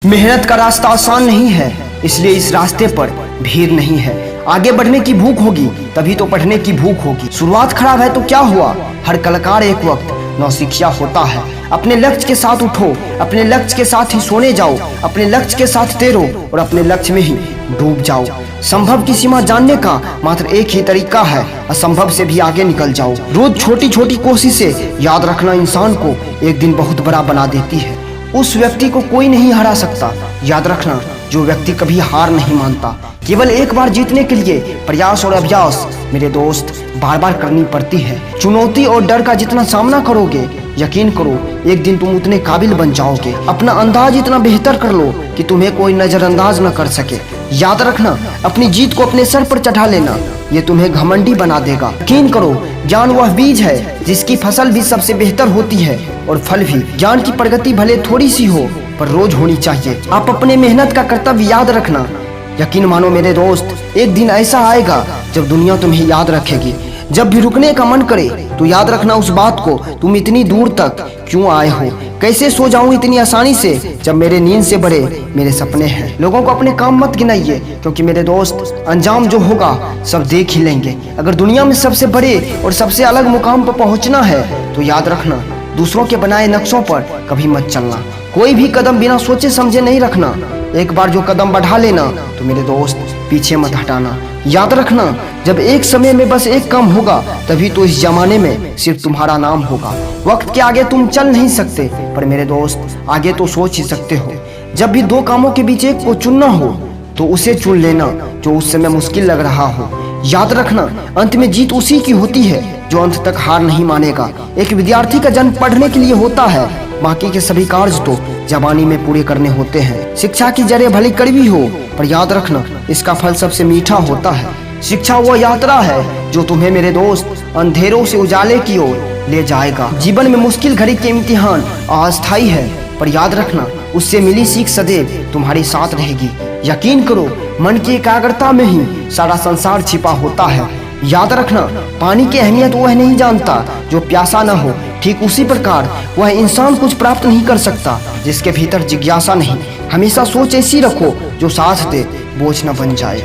मेहनत का रास्ता आसान नहीं है, इसलिए इस रास्ते पर भीड़ नहीं है। आगे बढ़ने की भूख होगी तभी तो पढ़ने की भूख होगी। शुरुआत खराब है तो क्या हुआ, हर कलाकार एक वक्त नौसिखिया होता है। अपने लक्ष्य के साथ उठो, अपने लक्ष्य के साथ ही सोने जाओ, अपने लक्ष्य के साथ तैरो और अपने लक्ष्य में ही डूब जाओ। संभव की सीमा जानने का मात्र एक ही तरीका है, असंभव से भी आगे निकल जाओ। रोज छोटी छोटी कोशिशें याद रखना इंसान को एक दिन बहुत बड़ा बना देती है। उस व्यक्ति को कोई नहीं हरा सकता, याद रखना, जो व्यक्ति कभी हार नहीं मानता। केवल एक बार जीतने के लिए प्रयास और अभ्यास मेरे दोस्त बार बार करनी पड़ती है। चुनौती और डर का जितना सामना करोगे, यकीन करो एक दिन तुम उतने काबिल बन जाओगे। अपना अंदाज इतना बेहतर कर लो कि तुम्हें कोई नजरअंदाज न कर सके। याद रखना, अपनी जीत को अपने सर पर चढ़ा लेना, ये तुम्हें घमंडी बना देगा। यकीन करो, ज्ञान वह बीज है जिसकी फसल भी सबसे बेहतर होती है और फल भी। ज्ञान की प्रगति भले थोड़ी सी हो पर रोज होनी चाहिए। आप अपने मेहनत का कर्तव्य याद रखना। यकीन मानो मेरे दोस्त, एक दिन ऐसा आएगा जब दुनिया तुम्हें याद रखेगी। जब भी रुकने का मन करे तो याद रखना उस बात को, तुम इतनी दूर तक क्यों आए हो। कैसे सो जाऊं इतनी आसानी से जब मेरे नींद से बड़े मेरे सपने हैं। लोगों को अपने काम मत गिनाइए, क्योंकि मेरे दोस्त अंजाम जो होगा सब देख ही लेंगे। अगर दुनिया में सबसे बड़े और सबसे अलग मुकाम पर पहुंचना है तो याद रखना, दूसरों के बनाए नक्शों पर कभी मत चलना। कोई भी कदम बिना सोचे समझे नहीं रखना। एक बार जो कदम बढ़ा लेना तो मेरे दोस्त पीछे मत हटाना। याद रखना, जब एक समय में बस एक काम होगा तभी तो इस जमाने में सिर्फ तुम्हारा नाम होगा। वक्त के आगे तुम चल नहीं सकते, पर मेरे दोस्त आगे तो सोच ही सकते हो। जब भी दो कामों के बीच एक को चुनना हो तो उसे चुन लेना जो उस समय मुश्किल लग रहा हो। याद रखना, अंत में जीत उसी की होती है जो अंत तक हार नहीं मानेगा। एक विद्यार्थी का जन्म पढ़ने के लिए होता है, बाकी के सभी कार्य तो जवानी में पूरे करने होते हैं। शिक्षा की जड़ें भली कड़वी हो, पर याद रखना इसका फल सबसे मीठा होता है। शिक्षा वह यात्रा है जो तुम्हें मेरे दोस्त अंधेरों से उजाले की ओर ले जाएगा। जीवन में मुश्किल घड़ी के इम्तिहान अस्थायी है, पर याद रखना उससे मिली सीख सदैव तुम्हारे साथ रहेगी। यकीन करो, मन की एकाग्रता में ही सारा संसार छिपा होता है। याद रखना, पानी की अहमियत वह नहीं जानता जो प्यासा न हो। ठीक उसी प्रकार वह इंसान कुछ प्राप्त नहीं कर सकता जिसके भीतर जिज्ञासा नहीं। हमेशा सोच ऐसी रखो जो साथ दे, बोझ न बन जाए।